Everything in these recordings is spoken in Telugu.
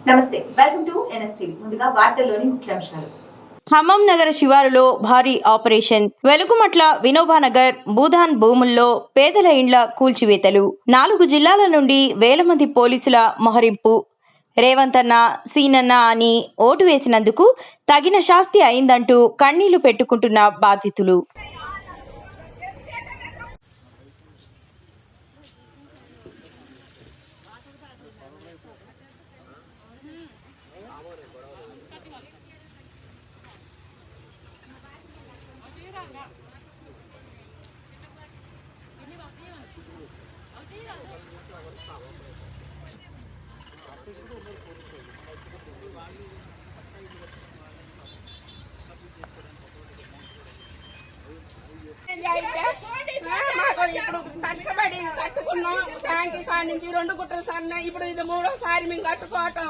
నమస్తే, వెల్కమ్ టు ఎన్ఎస్టీవీ. ముందుగా వార్తల్లోని ముఖ్యాంశాలు. ఖమ్మం నగర శివారులో భారీ ఆపరేషన్. వెలుగుమట్ల వినోబానగర్ భూదాన్ భూముల్లో పేదల ఇండ్ల కూల్చివేతలు. 4 జిల్లాల నుండి వేల మంది పోలీసుల మోహరింపు. రేవంత్ అన్న, సీనన్న అని ఓటు వేసినందుకు తగిన శాస్తి అయిందంటూ కన్నీళ్లు పెట్టుకుంటున్న బాధితులు. మాకు ఇప్పుడు కష్టపడి కట్టుకున్నాం. ట్యాంక్ కాడి నుంచి 2 గుట్టలు సన్న, ఇప్పుడు ఇది 3వ సారి మేము కట్టుకోవటం.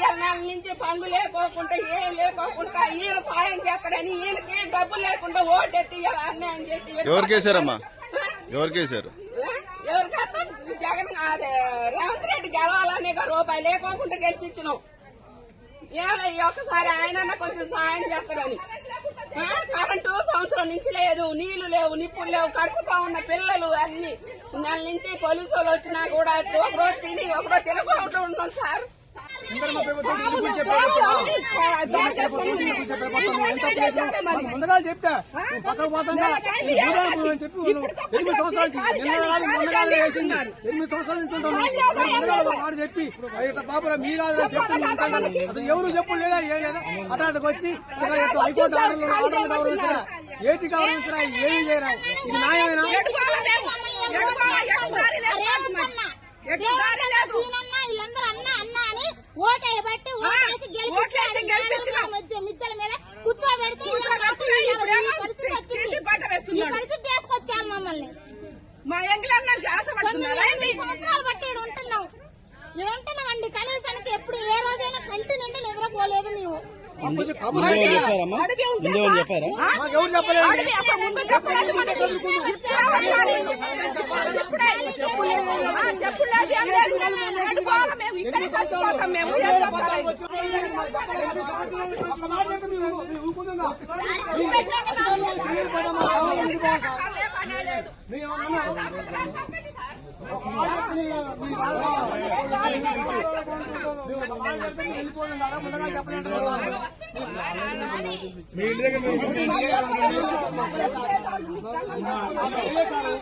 నెల నుంచి పనులు లేకోకుండా ఏం లేకోకుండా ఈయన సాయం చేస్తాడని ఈయనకి డబ్బు లేకుండా ఓటెత్తి అన్యాయం చేసి ఎవరికేసారమ్మా? ఎవరికేసారు? ఎవరికి జగన్ అదే రేవంత్ రెడ్డి గెలవాలనే రూపాయి లేకోకుండా గెలిపించినాం. ఏమో ఒక్కసారి ఆయన కొంచెం సాయం చేస్తాడని. కరెంటు సంవత్సరం నుంచి లేదు, నీళ్లు లేవు, నిప్పులు లేవు, కడుపుతా ఉన్న పిల్లలు అన్ని నెల నుంచి పోలీసు వాళ్ళు వచ్చినా కూడా ఒకరోజు తిని ఒకరోజు తినకుండా ఉన్నాం సార్. ముందుగా చెప్తా పక్కకు పోతుందా 8 సంవత్సరాల నుంచి వేసింది. 8 సంవత్సరాల నుంచి ఉంటాను వాడు చెప్పి బాబురా మీ కాదు చెప్తాను. అసలు ఎవరు చెప్పు లేదా ఏం లేదా అటాటకు వచ్చి హైకోర్టు ఆర్డర్లు గౌరవించరా, ఏటి గౌరవించరా, ఏమి చేయరా? ఇది న్యాయమేనా? ఓటేయబట్టి ఓటేసి గెలిపించి మిద్దెల మీద కూర్చోబెడితే పరిస్థితి తీసుకొచ్చాను మమ్మల్ని. మా సంవత్సరాలు బట్టి ఉంటున్నాం అండి. కనీసానికి ఎప్పుడు ఏ రోజైనా కంటి నిండా నిద్రపోలేదు మేము. చెప్పారా? ఎవరు చెప్పలేదు. మీ ఇంటి దగ్గర